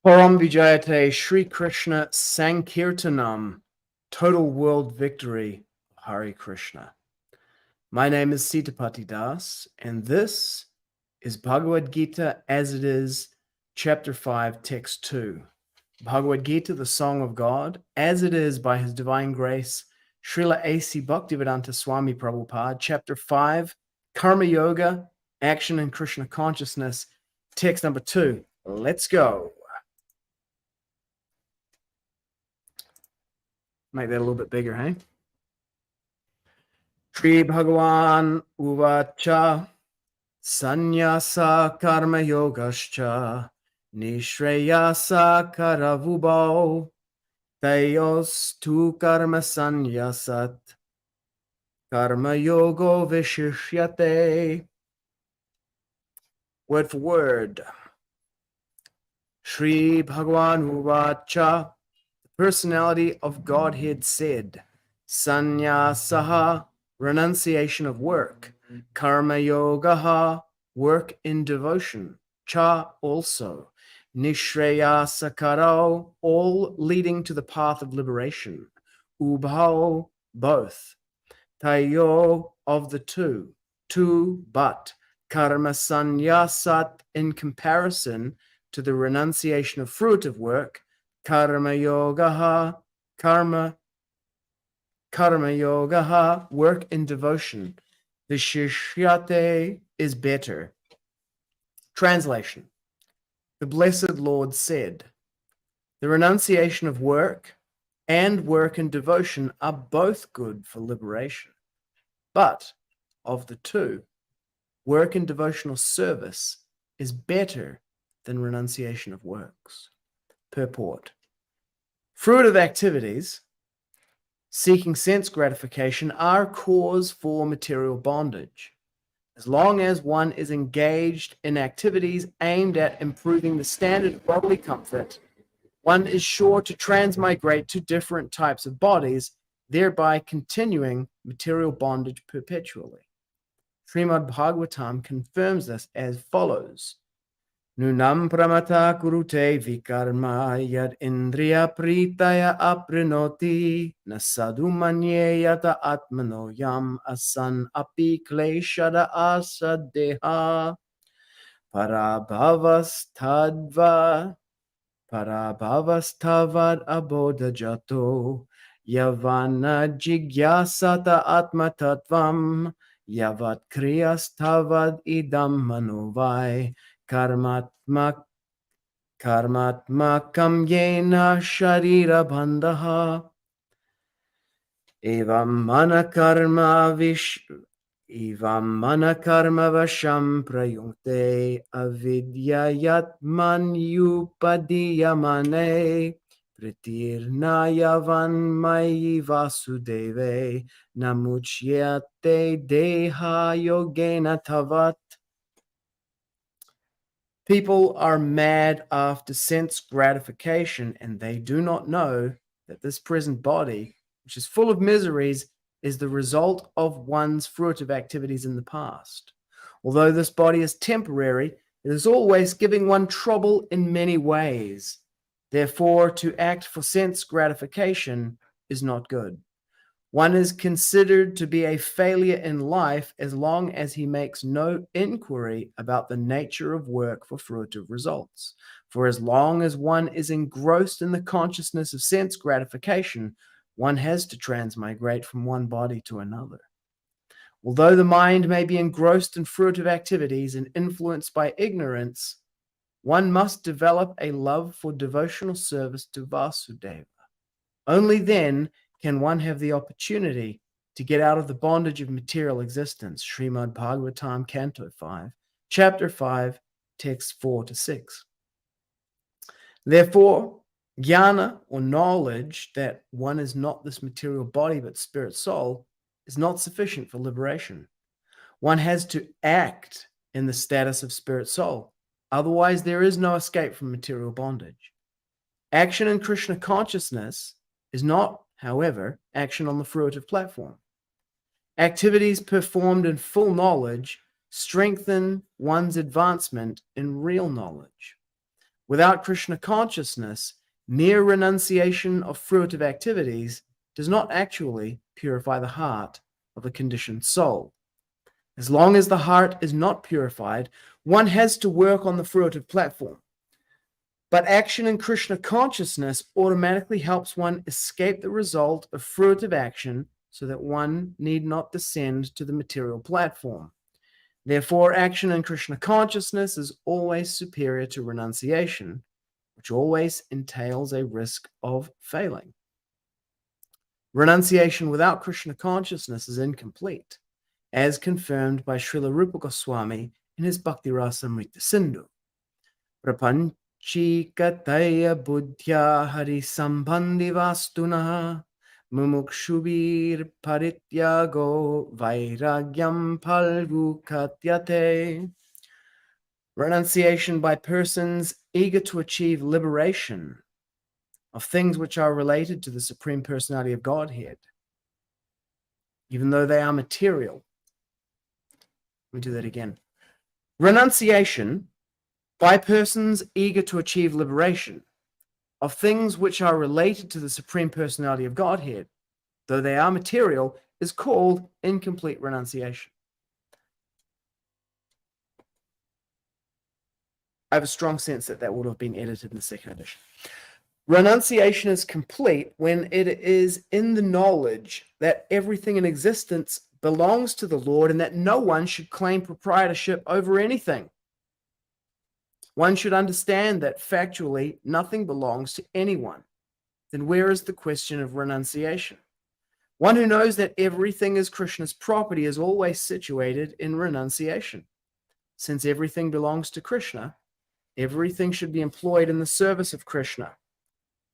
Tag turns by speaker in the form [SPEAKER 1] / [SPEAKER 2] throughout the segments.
[SPEAKER 1] Param Vijayate Shri Krishna Sankirtanam, total world victory, Hare Krishna. My name is Sitapati Das, and this is Bhagavad-gita As It Is, Chapter 5, Text 2. Bhagavad-gita, the Song of God, as it is by His Divine Grace, Srila A.C. Bhaktivedanta Swami Prabhupada, Chapter 5, Karma-yoga, Action in Krishna Consciousness, Text number 2. Let's go. Make that a little bit bigger, hey? śrī-bhagavān uvāca sannyāsaḥ karma-yogaś niḥśreyasa-karāv ubhau tayoḥ tu karma-sannyāsāt karma-yogo viśiṣyate. Word for word. śrī-bhagavān uvāca, Personality of Godhead said, sannyāsaḥ, renunciation of work, karma-yogaḥ, work in devotion, cha also, niḥśreyasa-karau, all leading to the path of liberation, ubhau, both, tayoḥ, of the two, but, karma-sannyāsāt, in comparison to the renunciation of fruitive work, karma-yogaḥ, karma-yogaḥ, work in devotion. Viśiṣyate is better. Translation. The Blessed Lord said, the renunciation of work and work in devotion are both good for liberation. But of the two, work in devotional service is better than renunciation of works. Purport. Fruitive activities, seeking sense gratification, are cause for material bondage. As long as one is engaged in activities aimed at improving the standard of bodily comfort, one is sure to transmigrate to different types of bodies, thereby continuing material bondage perpetually. Śrīmad-Bhāgavatam confirms this as follows. Nunam pramata kurute vikarma yad indriya pritaya aprinoti nasadu manyeyata atmano yam asan api kleshada asadeha parabhavastavad abodajato yavana jigyasata atmatatvam yavat kriyastavad idam manovai karmatmakam yena sharira bandhaha evam mana karma vasham prayunte avidyayatman yupadiyamane pritirnayavan mayi vasudeve namuchyate deha yogena tavat. People are mad after sense gratification, and they do not know that this present body, which is full of miseries, is the result of one's fruitive activities in the past. Although this body is temporary, it is always giving one trouble in many ways. Therefore, to act for sense gratification is not good. One is considered to be a failure in life as long as he makes no inquiry about the nature of work for fruitive results. For as long as one is engrossed in the consciousness of sense gratification, one has to transmigrate from one body to another. Although the mind may be engrossed in fruitive activities and influenced by ignorance, one must develop a love for devotional service to Vasudeva. Only then can one have the opportunity to get out of the bondage of material existence. Śrīmad-Bhāgavatam, Canto 5, Chapter 5, Texts 4 to 6. Therefore, jnana, or knowledge that one is not this material body but spirit soul, is not sufficient for liberation. One has to act in the status of spirit soul. Otherwise, there is no escape from material bondage. Action in Krishna consciousness is not, however, action on the fruitive platform. Activities performed in full knowledge strengthen one's advancement in real knowledge. Without Krishna consciousness, mere renunciation of fruitive activities does not actually purify the heart of the conditioned soul. As long as the heart is not purified, one has to work on the fruitive platform. But action in Krishna consciousness automatically helps one escape the result of fruitive action so that one need not descend to the material platform. Therefore, action in Krishna consciousness is always superior to renunciation, which always entails a risk of failing. Renunciation without Krishna consciousness is incomplete, as confirmed by Srila Rupa Goswami in his Bhakti Rasamrita Sindhu. Prapanchikataya buddhya hari sambandhi vastunaha mumukshubir parityago vairagyam palvukatyate. Renunciation by persons eager to achieve liberation of things which are related to the Supreme Personality of Godhead, even though they are material. Let me do that again. Renunciation by persons eager to achieve liberation of things which are related to the Supreme Personality of Godhead, though they are material, is called incomplete renunciation. I have a strong sense that that would have been edited in the second edition. Renunciation is complete when it is in the knowledge that everything in existence belongs to the Lord and that no one should claim proprietorship over anything. One should understand that factually nothing belongs to anyone. Then where is the question of renunciation? One who knows that everything is Krishna's property is always situated in renunciation. Since everything belongs to Krishna, everything should be employed in the service of Krishna.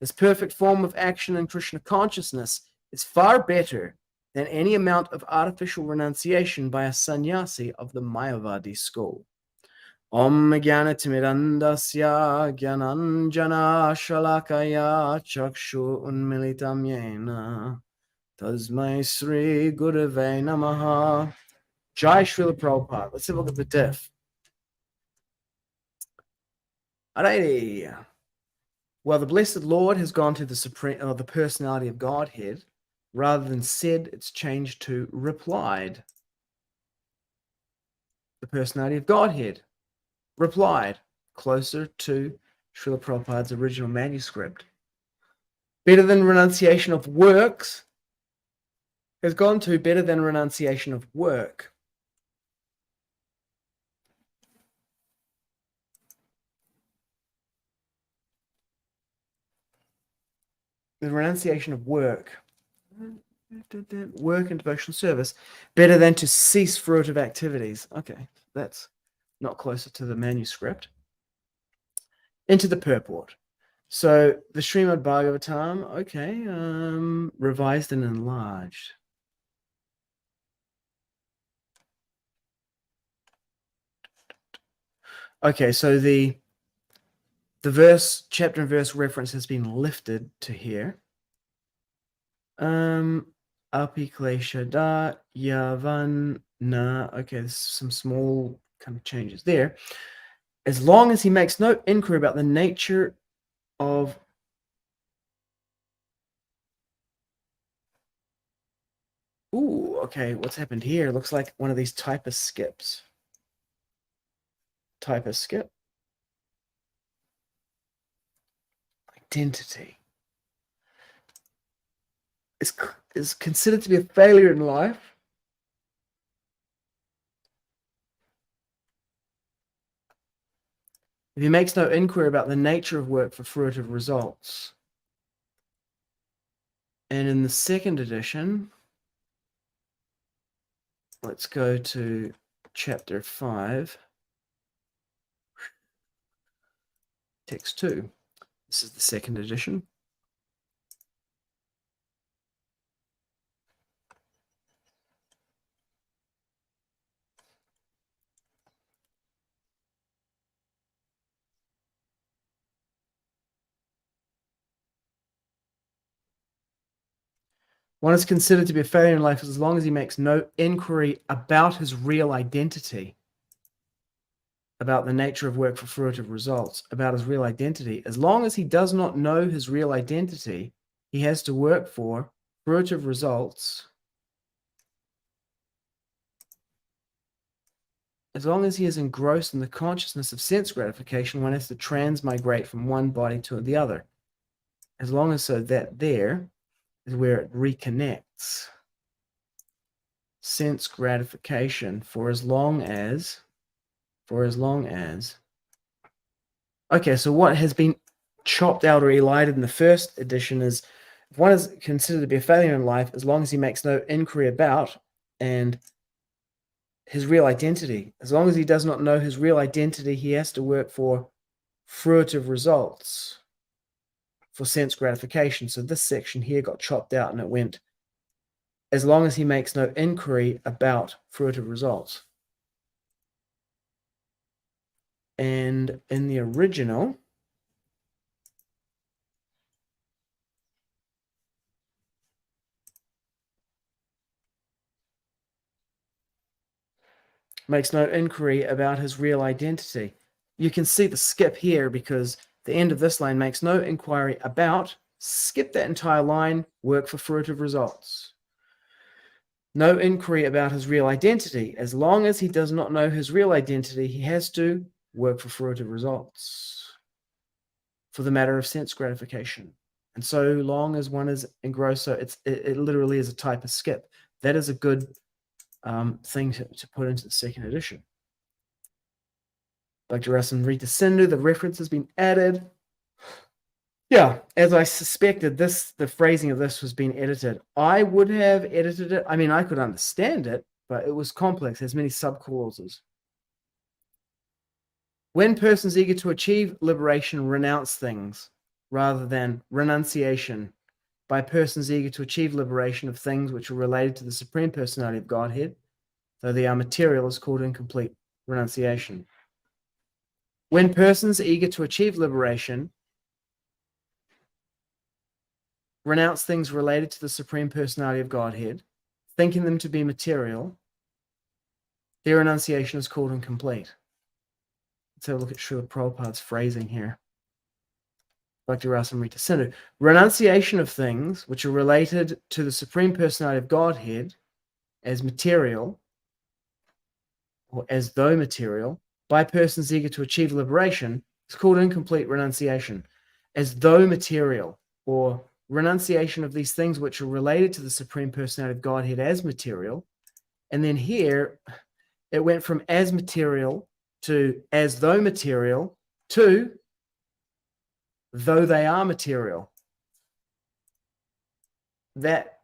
[SPEAKER 1] This perfect form of action in Krishna consciousness is far better than any amount of artificial renunciation by a sannyasi of the Mayavadi school. Om Jnana Timirandasya Jnananjana Shalakaya Chakshu Unmilitam Yena Tasmai Sri Gurave Namaha. Jai Srila Prabhupada. Let's have a look at the diff. Alrighty. Well, the Blessed Lord has gone to the Supreme, or the Personality of Godhead. Rather than said, it's changed to replied. The Personality of Godhead replied, closer to Srila Prabhupada's original manuscript. Better than renunciation of works has gone to better than renunciation of work. The renunciation of work and devotional service, better than to cease fruitive activities. Okay, that's not closer to the manuscript. Into the purport. So the Śrīmad-Bhāgavatam, okay, revised and enlarged. Okay, so the verse, chapter and verse reference has been lifted to here. Api kleshada yavan na. Okay, there's some small kind of changes there. As long as he makes no inquiry about the nature of ooh, okay, what's happened here? Looks like one of these typist skips. Typist skip. Identity is considered to be a failure in life. If he makes no inquiry about the nature of work for fruitive results. And in the second edition, let's go to chapter 5, text 2. This is the second edition. One is considered to be a failure in life as long as he makes no inquiry about his real identity. about the nature of work for fruitive results, about his real identity. As long as he does not know his real identity, he has to work for fruitive results. As long as he is engrossed in the consciousness of sense gratification, one has to transmigrate from one body to the other. As long as so that there is where it reconnects. Sense gratification for as long as, okay, so what has been chopped out or elided in the first edition is, if one is considered to be a failure in life, as long as he makes no inquiry about and his real identity. As long as he does not know his real identity, he has to work for fruitive results, for sense gratification. So this section here got chopped out and it went, as long as he makes no inquiry about fruitive results. And in the original, makes no inquiry about his real identity. You can see the skip here because the end of this line makes no inquiry about, skip that entire line, work for fruitive results. No inquiry about his real identity. As long as he does not know his real identity, he has to work for fruitive results for the matter of sense gratification. And so long as one is engrossed, so it literally is a type of skip. That is a good thing to put into the second edition. Bhagavad-gita Sindhu, the reference has been added. Yeah, as I suspected, the phrasing of this was being edited. I would have edited it. I mean, I could understand it, but it was complex, has many subclauses. When persons eager to achieve liberation renounce things, rather than renunciation, by persons eager to achieve liberation of things which are related to the Supreme Personality of Godhead, though they are material, is called incomplete renunciation. When persons eager to achieve liberation renounce things related to the Supreme Personality of Godhead, thinking them to be material, their renunciation is called incomplete. Let's have a look at Srila Prabhupada's phrasing here. Bhakti-rasa-mrita Sindhu. Renunciation of things which are related to the Supreme Personality of Godhead as material, or as though material, by persons eager to achieve liberation is called incomplete renunciation. As though material, or renunciation of these things which are related to the Supreme Personality of Godhead as material. And then here, it went from as material to as though material to though they are material. That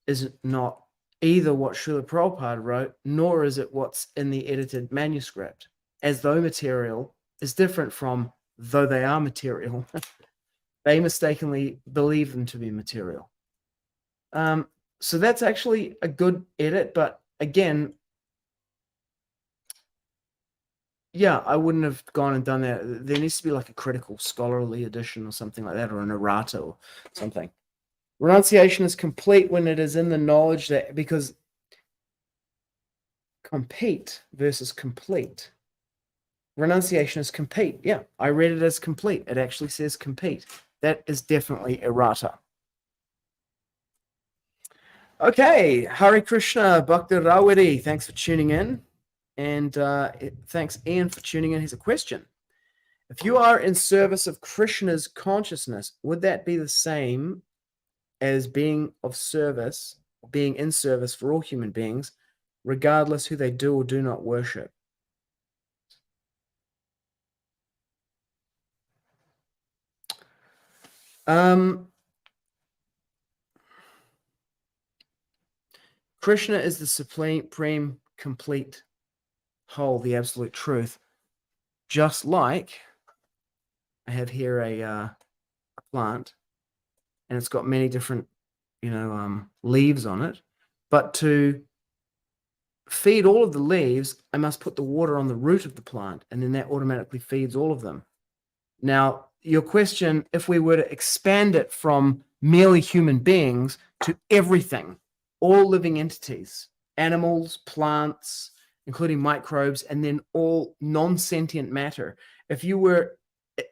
[SPEAKER 1] is not either what Srila Prabhupada wrote, nor is it what's in the edited manuscript. As though material is different from though they are material. They mistakenly believe them to be material. So that's actually a good edit, but again, yeah, I wouldn't have gone and done that. There needs to be like a critical scholarly edition or something like that, or an errata or something. Renunciation is complete when it is in the knowledge that, because compete versus complete. Renunciation is complete. Yeah, I read it as complete. It actually says compete. That is definitely errata. Okay, Hare Krishna, Bhakti Rawadi, thanks for tuning in. And thanks, Ian, for tuning in. Here's a question. If you are in service of Krishna's consciousness, would that be the same as being of service, being in service for all human beings, regardless who they do or do not worship? Krishna is the supreme, complete whole, the absolute truth. Just like I have here a plant, and it's got many different, leaves on it. But to feed all of the leaves, I must put the water on the root of the plant, and then that automatically feeds all of them. Now, your question, if we were to expand it from merely human beings to everything, all living entities, animals, plants, including microbes, and then all non-sentient matter. If you were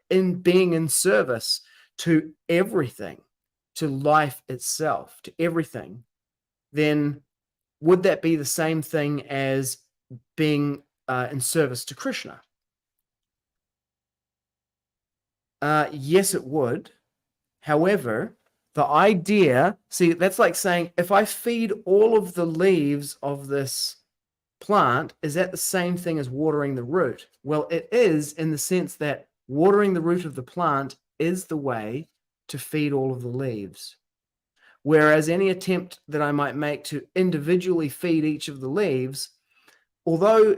[SPEAKER 1] being in service to everything, to life itself, to everything, then would that be the same thing as being in service to Krishna? Yes, it would. However, the idea, see, that's like saying, if I feed all of the leaves of this plant, is that the same thing as watering the root? Well, it is, in the sense that watering the root of the plant is the way to feed all of the leaves. Whereas any attempt that I might make to individually feed each of the leaves, although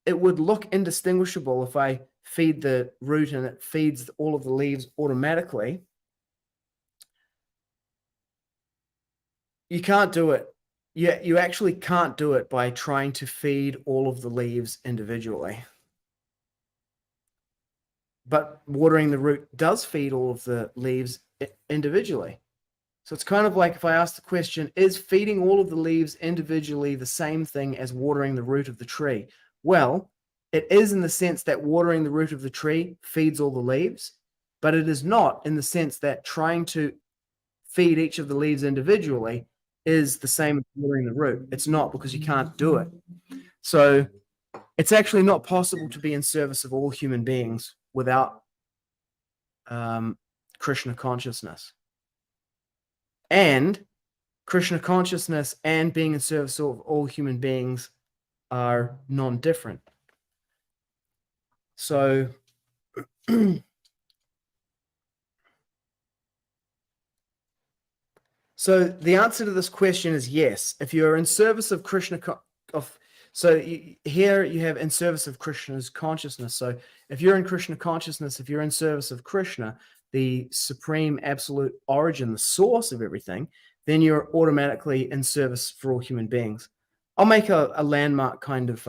[SPEAKER 1] it would look indistinguishable if I feed the root and it feeds all of the leaves automatically, you can't do it. You actually can't do it by trying to feed all of the leaves individually. But watering the root does feed all of the leaves individually. So it's kind of like if I ask the question, is feeding all of the leaves individually the same thing as watering the root of the tree? Well, it is, in the sense that watering the root of the tree feeds all the leaves, but it is not in the sense that trying to feed each of the leaves individually is the same as watering the root. It's not, because you can't do it. So it's actually not possible to be in service of all human beings without Krishna consciousness. And Krishna consciousness and being in service of all human beings are non-different. So so the answer to this question is yes. If you're in service of Krishna, here you have in service of Krishna's consciousness. So if you're in Krishna consciousness, if you're in service of Krishna, the supreme absolute origin, the source of everything, then you're automatically in service for all human beings. I'll make a landmark kind of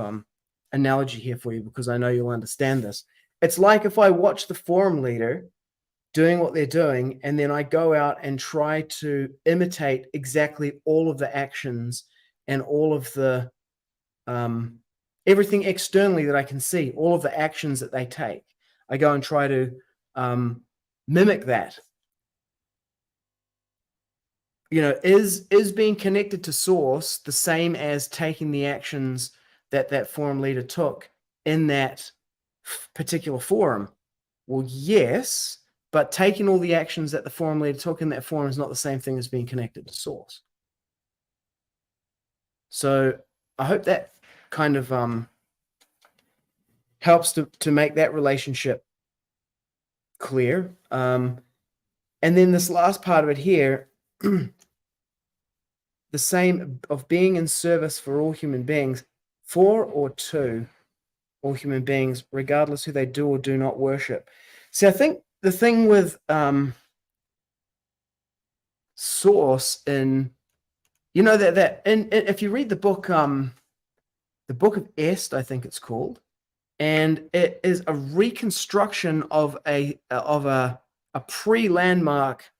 [SPEAKER 1] analogy here for you, because I know you'll understand this. It's like if I watch the forum leader doing what they're doing, and then I go out and try to imitate exactly all of the actions and all of the everything externally that I can see, all of the actions that they take. I go and try to mimic that. You know, is being connected to source the same as taking the actions that forum leader took in that particular forum? Well, yes, but taking all the actions that the forum leader took in that forum is not the same thing as being connected to source. So I hope that kind of helps to make that relationship clear. And then this last part of it here, the same of being in service for all human beings, for or to all human beings, regardless who they do or do not worship. See, I think the thing with source in, you know, that if you read the book of Est, I think it's called, and it is a reconstruction of a pre-landmark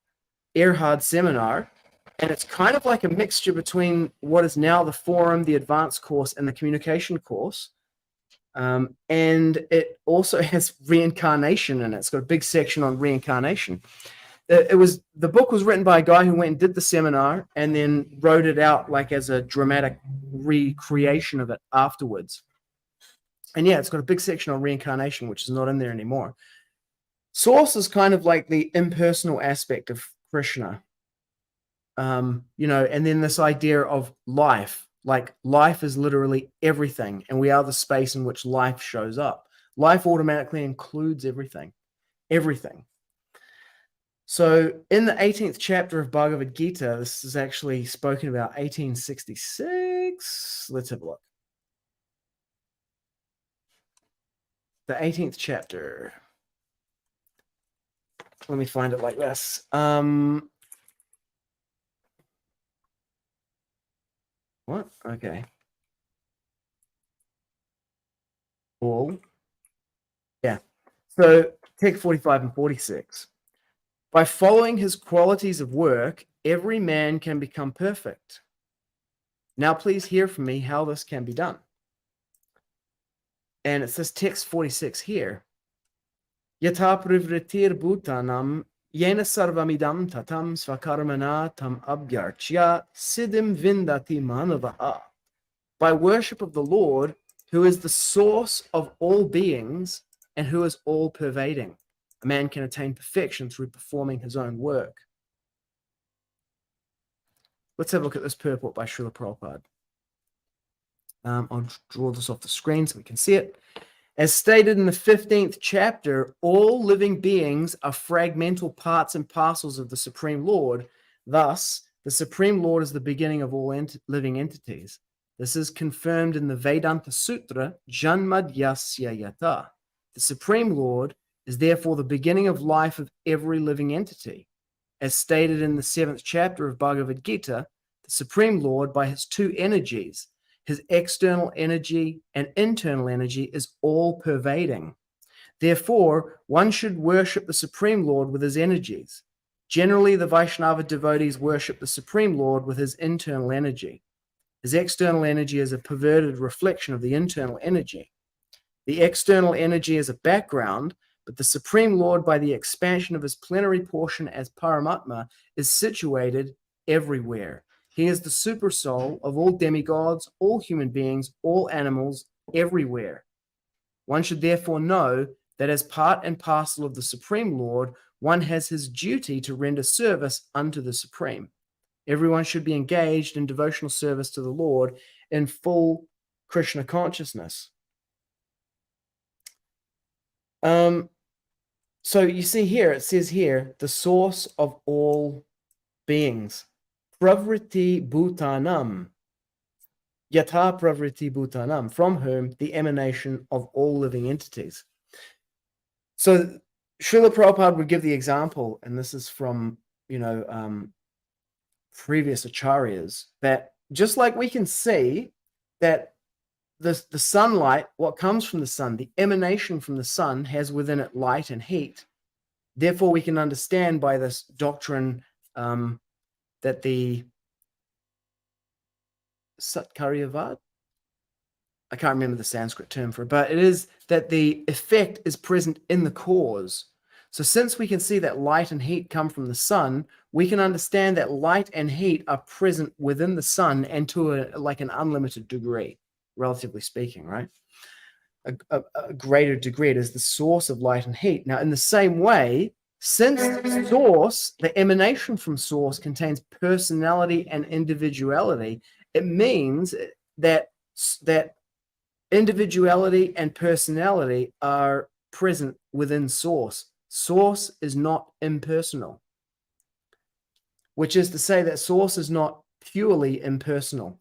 [SPEAKER 1] Erhard seminar, and it's kind of like a mixture between what is now the forum, the advanced course, and the communication course. And it also has reincarnation in it. It's got a big section on reincarnation. The book was written by a guy who went and did the seminar and then wrote it out like as a dramatic recreation of it afterwards. And yeah, it's got a big section on reincarnation, which is not in there anymore. Source is kind of like the impersonal aspect of Krishna. You know, and then this idea of life, like life is literally everything, and we are the space in which life shows up. Life automatically includes everything, everything. So in the 18th chapter of Bhagavad-gita, this is actually spoken about 1866. Let's have a look. The 18th chapter. Let me find it like this. What? Okay. All. Yeah. So text 45 and 46. By following his qualities of work, every man can become perfect. Now please hear from me how this can be done. And it says text 46 here. Yata privritir bhutanam yena sarvamidam tatam svakarmana tam abhyarchya siddhim vindati manavaha. By worship of the Lord, who is the source of all beings and who is all pervading, a man can attain perfection through performing his own work. Let's have a look at this purport by Srila Prabhupada. I'll draw this off the screen so we can see it. As stated in the 15th chapter, all living beings are fragmental parts and parcels of the Supreme Lord. Thus, the Supreme Lord is the beginning of all living entities. This is confirmed in the Vedanta Sutra, Janmadhyasya Yata. The Supreme Lord is therefore the beginning of life of every living entity. As stated in the 7th chapter of Bhagavad-gita, the Supreme Lord, by his two energies, his external energy and internal energy, is all-pervading. Therefore, one should worship the Supreme Lord with his energies. Generally, the Vaishnava devotees worship the Supreme Lord with his internal energy. His external energy is a perverted reflection of the internal energy. The external energy is a background, but the Supreme Lord, by the expansion of his plenary portion as Paramatma, is situated everywhere. He is the super soul of all demigods, all human beings, all animals, everywhere. One should therefore know that as part and parcel of the Supreme Lord, one has his duty to render service unto the Supreme. Everyone should be engaged in devotional service to the Lord in full Krishna consciousness. So you see here, it says here, the source of all beings. Pravriti bhutanam. Yata pravriti bhutanam. From whom the emanation of all living entities. So Srila Prabhupada would give the example, and this is from, previous acharyas, that just like we can see that the sunlight, what comes from the sun, the emanation from the sun has within it light and heat. Therefore, we can understand by this doctrine that the Satkaryavad, I can't remember the Sanskrit term for it, but it is that the effect is present in the cause. So since we can see that light and heat come from the sun, we can understand that light and heat are present within the sun and to an unlimited degree, relatively speaking, right? A greater degree. It is the source of light and heat. Now, in the same way, since the source, the emanation from source contains personality and individuality, it means that individuality and personality are present within source. Source is not impersonal, which is to say that source is not purely impersonal.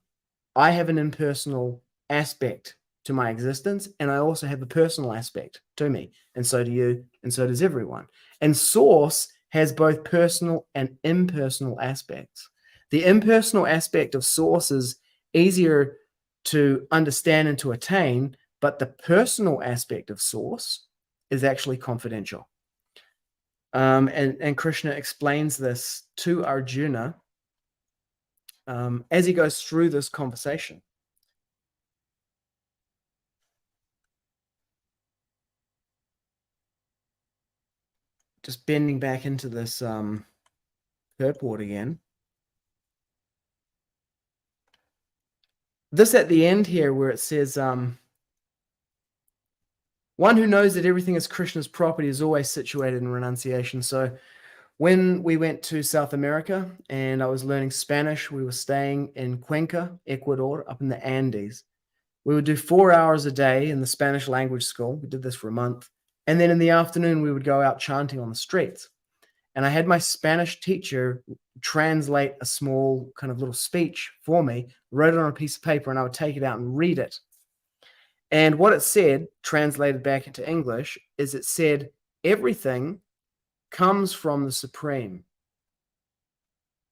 [SPEAKER 1] I have an impersonal aspect to my existence, and I also have a personal aspect to me, and so do you, and so does everyone. And source has both personal and impersonal aspects. The impersonal aspect of source is easier to understand and to attain, but the personal aspect of source is actually confidential. And Krishna explains this to Arjuna as he goes through this conversation. Just bending back into this purport again. This at the end here where it says, one who knows that everything is Krishna's property is always situated in renunciation. So when we went to South America and I was learning Spanish, we were staying in Cuenca, Ecuador, up in the Andes. We would do 4 hours a day in the Spanish language school. We did this for a month. And then in the afternoon, we would go out chanting on the streets. And I had my Spanish teacher translate a small kind of little speech for me, wrote it on a piece of paper, and I would take it out and read it. And what it said, translated back into English, is it said, everything comes from the Supreme.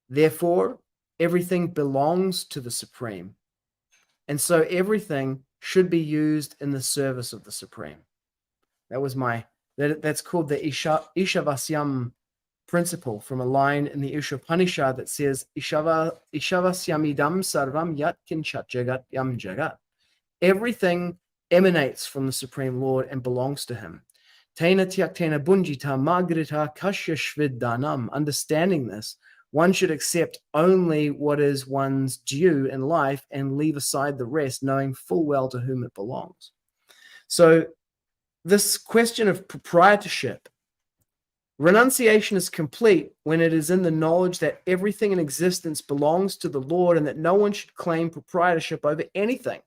[SPEAKER 1] Therefore, everything belongs to the Supreme. And so everything should be used in the service of the Supreme. That was that's called the Ishavasyam principle, from a line in the Ishopanishad that says, Ishavasyamidam sarvam yat kinchat jagat yam jagat. Everything emanates from the Supreme Lord and belongs to him. Tena tyaktena bunjita magrita kashya shviddanam. Understanding this, one should accept only what is one's due in life and leave aside the rest, knowing full well to whom it belongs. So this question of proprietorship, renunciation is complete when it is in the knowledge that everything in existence belongs to the Lord and that no one should claim proprietorship over anything.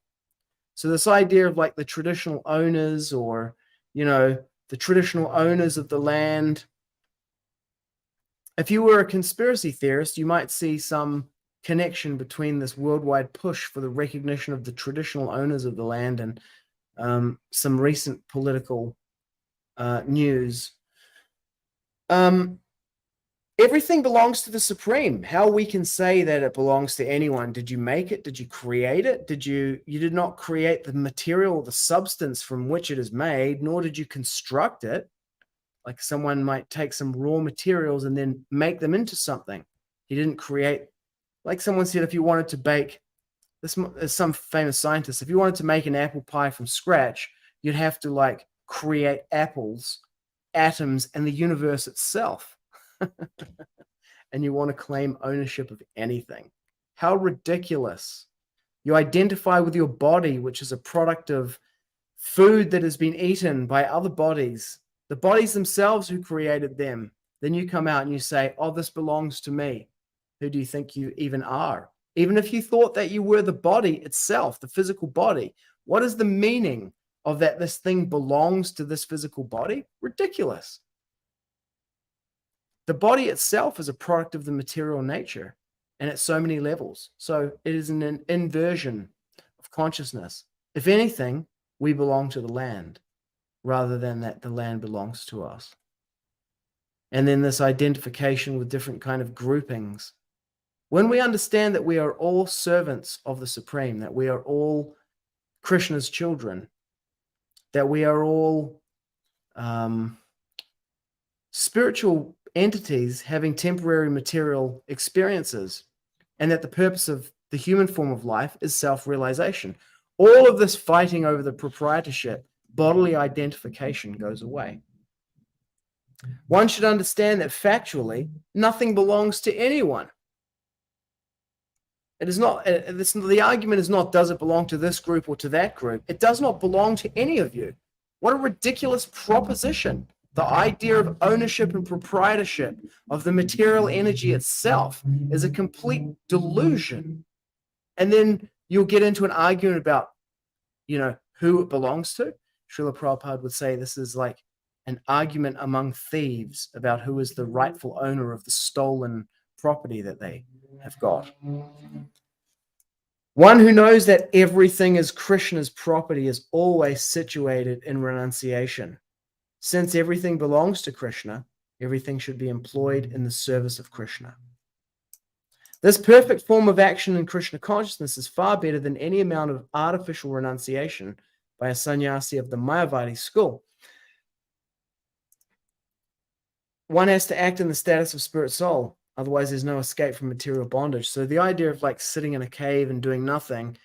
[SPEAKER 1] So this idea of like the traditional owners, or, the traditional owners of the land. If you were a conspiracy theorist, you might see some connection between this worldwide push for the recognition of the traditional owners of the land and some recent political news. Everything belongs to the Supreme. How we can say that it belongs to anyone? Did you make it? Did you create it? You did not create the material, the substance from which it is made, nor did you construct it. Like someone might take some raw materials and then make them into something. He didn't create, like someone said, if you wanted to bake, this is some famous scientist, if you wanted to make an apple pie from scratch, you'd have to like create apples, atoms, and the universe itself. And you want to claim ownership of anything. How ridiculous. You identify with your body, which is a product of food that has been eaten by other bodies, the bodies themselves who created them. Then you come out and you say, oh, this belongs to me. Who do you think you even are? Even if you thought that you were the body itself, the physical body, what is the meaning of that this thing belongs to this physical body? Ridiculous. The body itself is a product of the material nature, and at so many levels. So it is an inversion of consciousness. If anything, we belong to the land rather than that the land belongs to us. And then this identification with different kind of groupings. When we understand that we are all servants of the Supreme, that we are all Krishna's children, that we are all spiritual entities having temporary material experiences, and that the purpose of the human form of life is self-realization. All of this fighting over the proprietorship, bodily identification goes away. One should understand that factually, nothing belongs to anyone. It is not, the argument is not, does it belong to this group or to that group? It does not belong to any of you. What a ridiculous proposition. The idea of ownership and proprietorship of the material energy itself is a complete delusion. And then you'll get into an argument about, who it belongs to. Srila Prabhupada would say this is like an argument among thieves about who is the rightful owner of the stolen property that they have got. One who knows that everything is Krishna's property is always situated in renunciation. Since everything belongs to Krishna, everything should be employed in the service of Krishna. This perfect form of action in Krishna consciousness is far better than any amount of artificial renunciation by a sannyasi of the Mayavadi school. One has to act in the status of spirit soul. Otherwise, there's no escape from material bondage. So the idea of like sitting in a cave and doing nothing,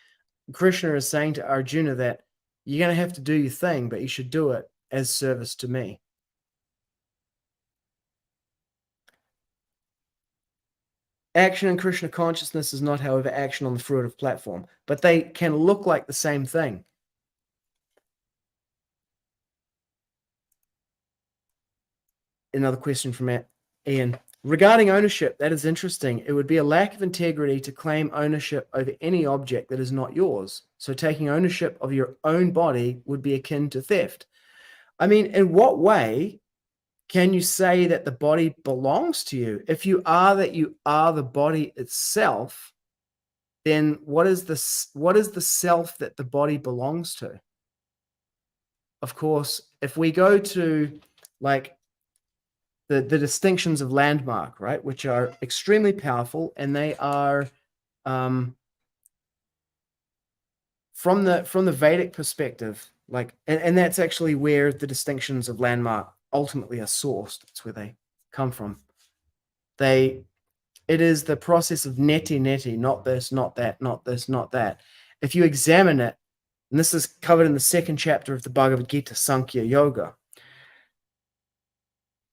[SPEAKER 1] Krishna is saying to Arjuna that you're going to have to do your thing, but you should do it as service to me. Action in Krishna consciousness is not, however, action on the fruitive platform, but they can look like the same thing. Another question from Ian. Regarding ownership, that is interesting. It would be a lack of integrity to claim ownership over any object that is not yours. So taking ownership of your own body would be akin to theft. I mean, in what way can you say that the body belongs to you? If you are that you are the body itself, then what is the self that the body belongs to? Of course, if we go to like the distinctions of landmark, right, which are extremely powerful, and they are from the Vedic perspective, like, and that's actually where the distinctions of landmark ultimately are sourced. That's where they come from. It is the process of neti, not this, not that, not this, not that. If you examine it, And this is covered in the second chapter of the Bhagavad-gita, Sankhya Yoga.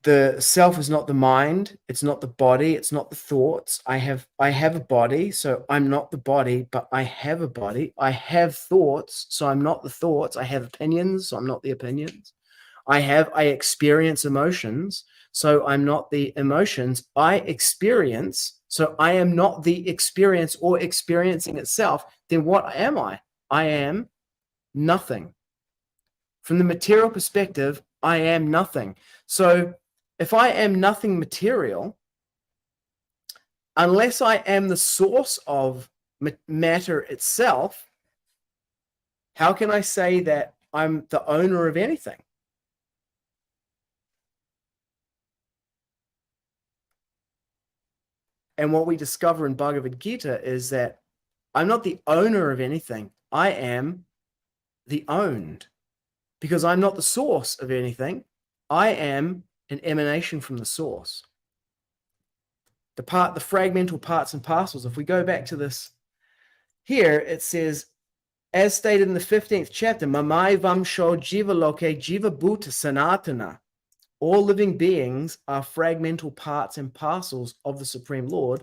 [SPEAKER 1] The self is not the mind, it's not the body, it's not the thoughts. I have a body, so I'm not the body, but I have a body. I have thoughts, so I'm not the thoughts. I have opinions, so I'm not the opinions. I experience emotions, so I'm not the emotions. I experience, so I am not the experience or experiencing itself. Then what am I? I am nothing. From the material perspective, I am nothing. So if I am nothing material, unless I am the source of matter itself, how can I say that I'm the owner of anything? And what we discover in Bhagavad Gita is that I'm not the owner of anything. I am the owned, because I'm not the source of anything. I am an emanation from the source. The fragmental parts and parcels. If we go back to this here, it says, as stated in the 15th chapter, Mamai Vamsho Jiva Loke Jiva Bhuta Sanatana. All living beings are fragmental parts and parcels of the Supreme Lord.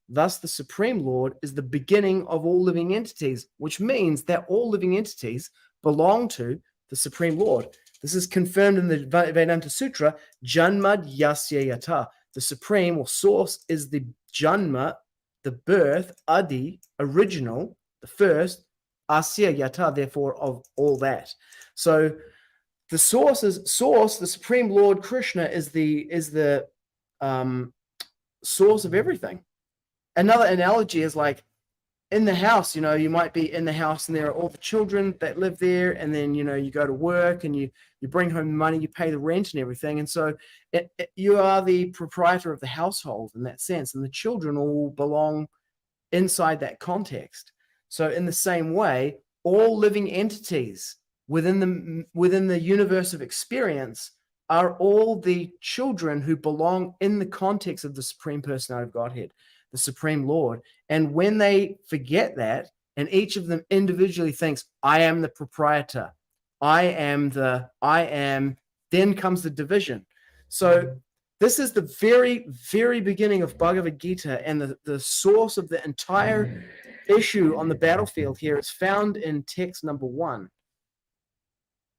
[SPEAKER 1] Thus, the Supreme Lord is the beginning of all living entities, which means that all living entities belong to the Supreme Lord. This is confirmed in the Vedanta Sutra, Janmad Yasya Yata. The Supreme or Source is the Janma, the birth, Adi, original, the first, Asya Yata, therefore, of all that. So the source, the Supreme Lord Krishna is the source of everything. Another analogy is like in the house, you might be in the house and there are all the children that live there, and then, you go to work and you bring home money, you pay the rent and everything. And so you are the proprietor of the household in that sense, and the children all belong inside that context. So in the same way, all living entities within the universe of experience are all the children who belong in the context of the Supreme Personality of Godhead, the Supreme Lord. And when they forget that, and each of them individually thinks, I am the proprietor, I am, then comes the division. So this is the very, very beginning of Bhagavad Gita, and the source of the entire issue on the battlefield here is found in text number 1.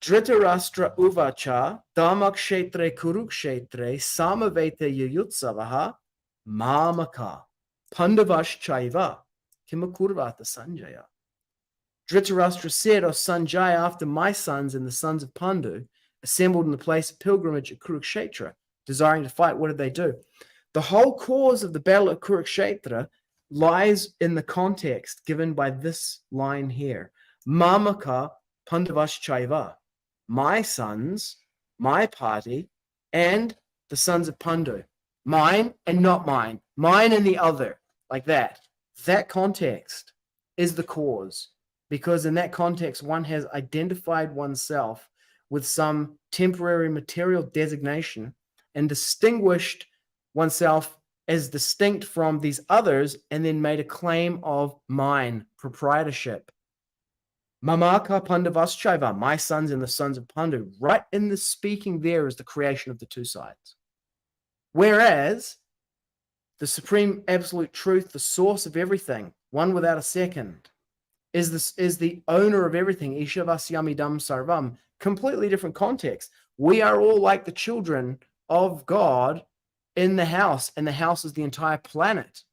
[SPEAKER 1] Dhritarashtra uvāca dharmakshetre kurukshetre samavete yayutsavaha mamaka pandavash chaiva kimakurvata Sanjaya. Dhritarashtra said, O Sanjaya, after my sons and the sons of Pandu assembled in the place of pilgrimage at Kurukshetra, desiring to fight, what did they do? The whole cause of the battle at Kurukshetra lies in the context given by this line here. Mamaka pandavash chaiva. My sons, my party, and the sons of Pandu. Mine and not mine. Mine and the other. Like that. That context is the cause. Because in that context, one has identified oneself with some temporary material designation and distinguished oneself as distinct from these others, and then made a claim of mine, proprietorship. Mamaka Pandavaschaiva, my sons and the sons of Pandu. Right in the speaking there is the creation of the two sides. Whereas the supreme absolute truth, the source of everything, one without a second, is the owner of everything. Ishavasyamidam sarvam. Completely different context. We are all like the children of God in the house, and the house is the entire planet.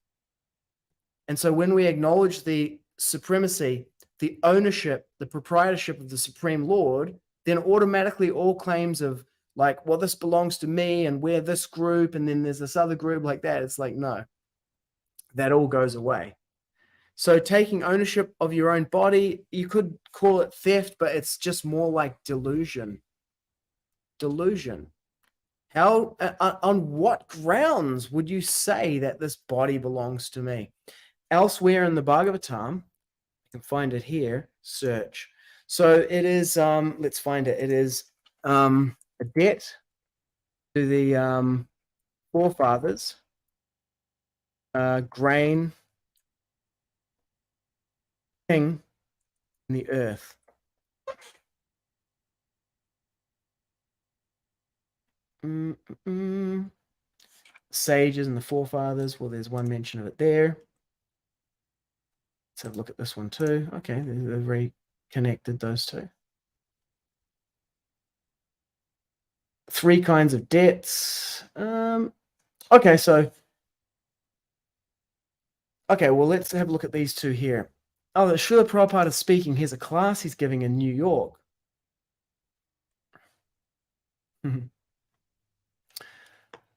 [SPEAKER 1] And so when we acknowledge the supremacy, the ownership, the proprietorship of the Supreme Lord, then automatically all claims of like, well, this belongs to me and we're this group and then there's this other group like that. It's like, no, that all goes away. So taking ownership of your own body, you could call it theft, but it's just more like delusion. Delusion. How, on what grounds would you say that this body belongs to me? Elsewhere in the Bhagavatam, can find it here, search. So it is, let's find it. It is a debt to the forefathers, grain, king, and the earth. Sages and the forefathers. Well, there's one mention of it there. Let's have a look at this one too. Okay, they're very connected, those two. 3 kinds of debts. Okay, so well, let's have a look at these 2 here. Oh, the Srila Prabhupada is speaking. Here's a class he's giving in New York.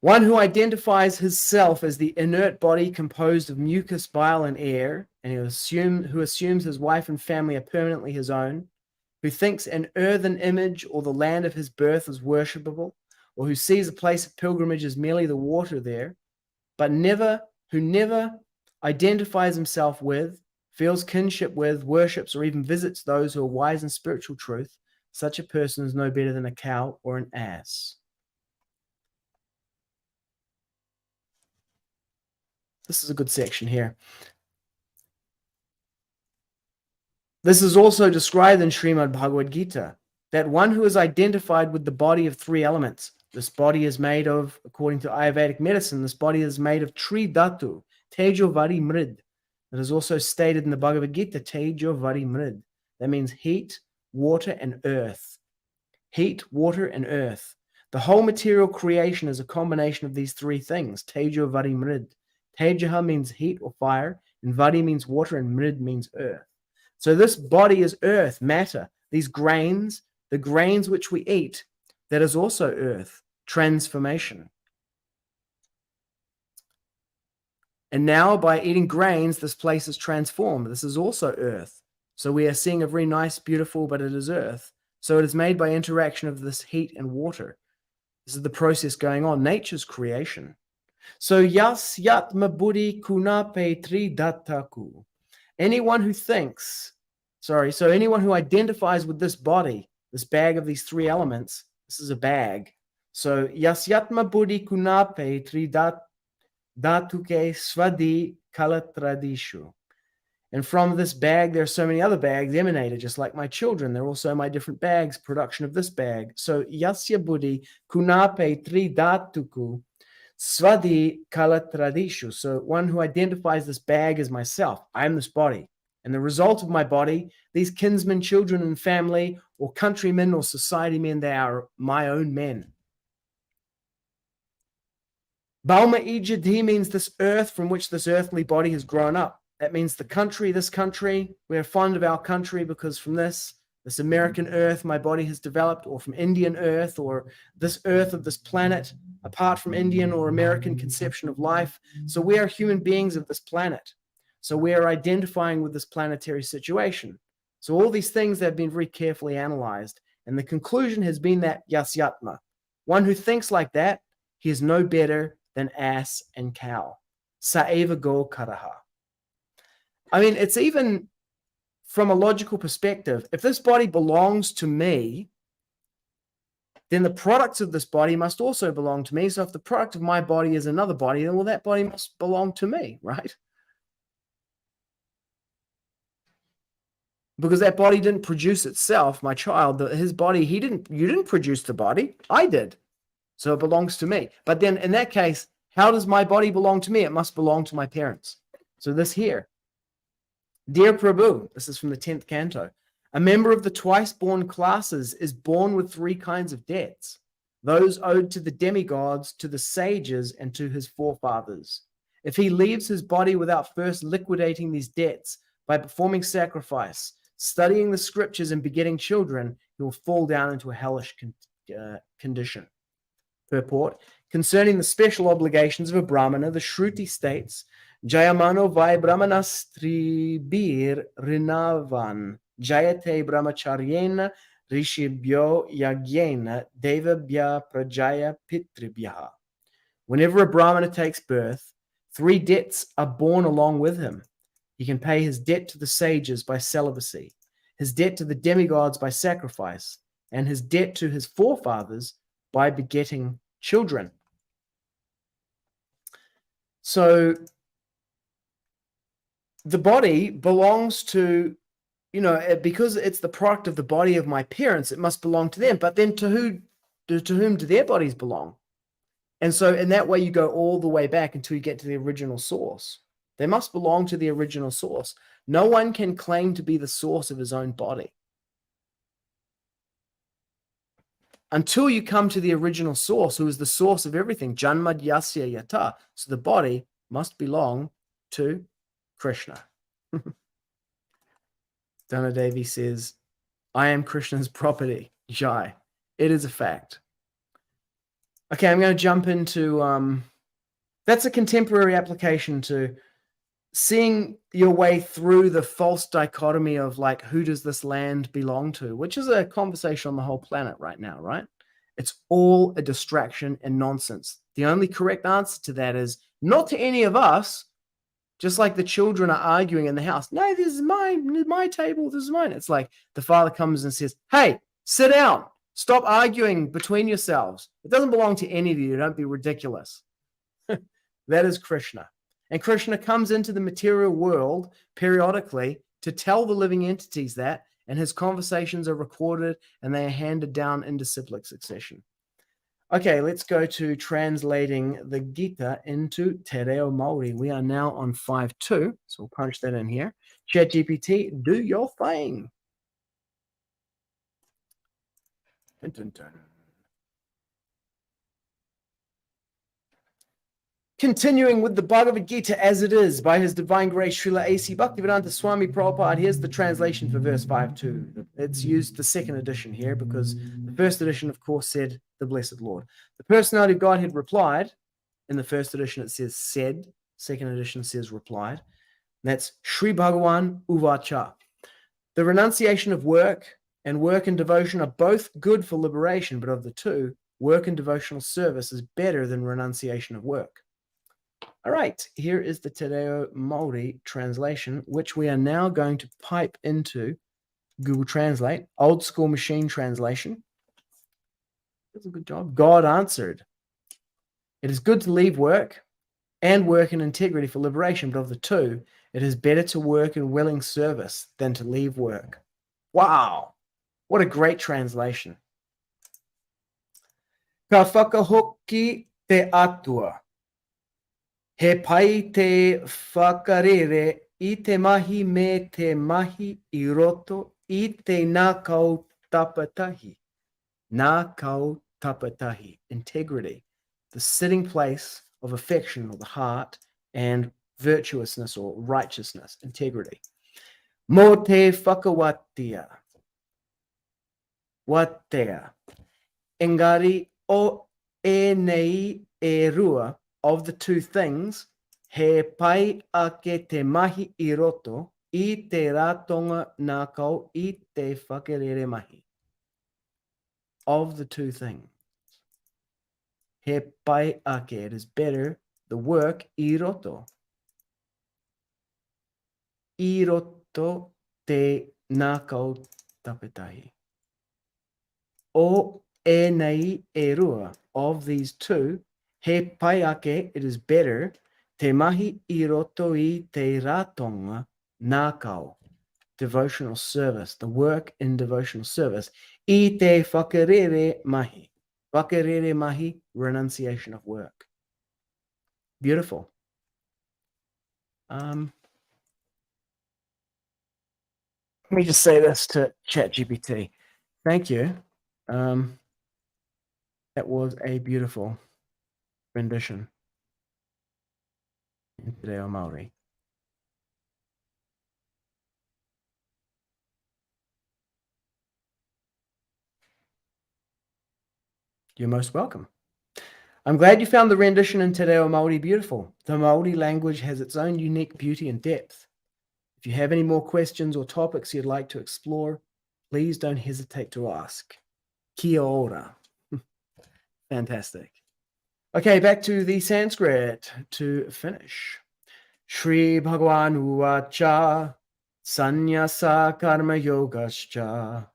[SPEAKER 1] One who identifies his self as the inert body composed of mucus, bile, and air, and who assumes his wife and family are permanently his own, who thinks an earthen image or the land of his birth is worshipable, or who sees a place of pilgrimage as merely the water there, but who never identifies himself with, feels kinship with, worships, or even visits those who are wise in spiritual truth, such a person is no better than a cow or an ass. This is a good section here. This is also described in Śrīmad-Bhāgavad-gita, that one who is identified with the body of 3 elements. This body is made of, according to Ayurvedic medicine, this body is made of Tri Dhatu, Tejo Vari Mrid. It is also stated in the Bhagavad-gita, Tejo Vari Mrid. That means heat, water, and earth. Heat, water, and earth. The whole material creation is a combination of these 3 things, Tejo Vari Mrid. Tejaha means heat or fire, and Vari means water, and Mrid means earth. So this body is earth, matter. These grains, the grains which we eat, that is also earth, transformation. And now by eating grains, this place is transformed. This is also earth. So we are seeing a very nice, beautiful, but it is earth. So it is made by interaction of this heat and water. This is the process going on, nature's creation. So yasyatma buddhi kunape tri dattaku. Anyone who identifies with this body, this bag of these 3 elements, this is a bag. So yasyatma buddhi kunape tri datuke svadi kalatradishu. And from this bag, there are so many other bags emanated, just like my children. They're also my different bags, production of this bag. So yasya buddhi kunape tri datuku svadi kalatradishu. So one who identifies this bag as myself. I am this body. And the result of my body, these kinsmen, children, and family, or countrymen, or society men, they are my own men. Bauma ijadhi means this earth from which this earthly body has grown up. That means the country, this country. We are fond of our country because from this American earth my body has developed, or from Indian earth, or this earth of this planet, apart from Indian or American conception of life. So we are human beings of this planet. So we are identifying with this planetary situation. So all these things have been very carefully analyzed. And the conclusion has been that yasyatma, one who thinks like that, he is no better than ass and cow. Saeva go karaha. I mean, it's even from a logical perspective, if this body belongs to me, then the products of this body must also belong to me. So if the product of my body is another body, then well, that body must belong to me, right? Because that body didn't produce itself, my child, his body, you didn't produce the body, I did. So it belongs to me. But then in that case, how does my body belong to me? It must belong to my parents. So this here, dear Prabhu, this is from the 10th canto. A member of the twice-born classes is born with 3 kinds of debts. Those owed to the demigods, to the sages, and to his forefathers. If he leaves his body without first liquidating these debts by performing sacrifice, studying the scriptures, and begetting children, he will fall down into a hellish condition. Purport. Concerning the special obligations of a Brahmana, the Shruti states, Jayamano vai brahmanastribir rinavan, Jayate brahmacharyena rishibhyo yagyena devabhya prajaya pitribhya. Whenever a Brahmana takes birth, 3 debts are born along with him. He can pay his debt to the sages by celibacy, his debt to the demigods by sacrifice, and his debt to his forefathers by begetting children. So the body belongs to, because it's the product of the body of my parents, it must belong to them. But then to whom do their bodies belong? And so in that way, you go all the way back until you get to the original source. They must belong to the original source. No one can claim to be the source of his own body until you come to the original source, who is the source of everything. Janmad yasya yata. So the body must belong to Krishna. Dhanadevi says, I am Krishna's property. Jai. It is a fact. Okay, I'm going to jump into, that's a contemporary application to seeing your way through the false dichotomy of like, who does this land belong to? Which is a conversation on the whole planet right now, right? It's all a distraction and nonsense. The only correct answer to that is not to any of us, just like the children are arguing in the house. No, this is mine, my table, this is mine. It's like the father comes and says, hey, sit down. Stop arguing between yourselves. It doesn't belong to any of you. Don't be ridiculous. That is Krishna. And Krishna comes into the material world periodically to tell the living entities that, and his conversations are recorded and they are handed down in disciplic succession. Okay, let's go to translating the Gita into Te Reo Māori. We are now on 5.2, so we'll punch that in here. ChatGPT, do your thing. Dun, dun, dun. Continuing with the Bhagavad-gita As It Is by His Divine Grace Srila A.C. Bhaktivedanta Swami Prabhupada. Here's the translation for verse 5.2. It's used the second edition here because the first edition, of course, said the Blessed Lord. The Personality of Godhead replied. In the first edition, it says said. Second edition says replied. That's śrī-bhagavān uvāca. The renunciation of work and devotion are both good for liberation, but of the two, work and devotional service is better than renunciation of work. All right, here is the Te Reo Māori translation, which we are now going to pipe into Google Translate, old school machine translation. That's a good job. God answered, it is good to leave work and work in integrity for liberation, but of the two, it is better to work in willing service than to leave work. Wow, what a great translation. Ka whakahoki te atua. He pai te whakarere I te mahi me te mahi I roto I te nā kau tapatahi. Nā kau tapatahi. Integrity. The sitting place of affection or the heart and virtuousness or righteousness. Integrity. Mo te whakawatia. Watea. Engari o e nei e rua. Of the two things, he pai ake te mahi I roto, I te ratonga nā kau, I te whakerere mahi. Of the two things, he pai ake, it is better, the work, I roto. I roto te nā kau tapetahi. O e nei e rua, of these two, he pai ake, it is better, te mahi I roto I te ratonga nā kau. Devotional service, the work in devotional service. I te whakerere mahi. Whakerere mahi, renunciation of work. Beautiful. Let me just say this to ChatGPT. Thank you. That was a beautiful rendition in Te Reo Māori. You're most welcome. I'm glad you found the rendition in Te Reo Māori beautiful. The Māori language has its own unique beauty and depth. If you have any more questions or topics you'd like to explore, please don't hesitate to ask. Kia ora. Fantastic. Okay, back to the Sanskrit to finish. śrī-bhagavān uvāca sannyāsaḥ karma-yogaś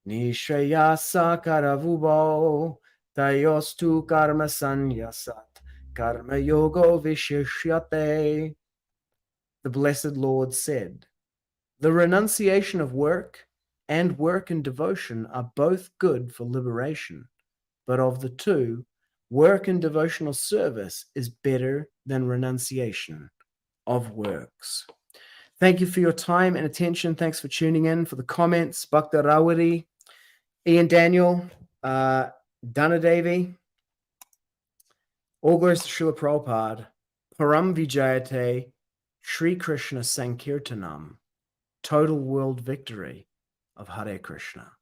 [SPEAKER 1] niḥśreyasa-karāv ubhau tayoḥ karma-sannyāsāt karma-yogo viśiṣyate. The Blessed Lord said, the renunciation of work and work in devotion are both good for liberation, but of the two, work in devotional service is better than renunciation of works. Thank you for your time and attention. Thanks for tuning in, for the comments. Bhakta Rawari, Ian Daniel, Dhanadevi, all glories to Srila Prabhupada, Param Vijayate, Sri Krishna Sankirtanam, total world victory of Hare Krishna.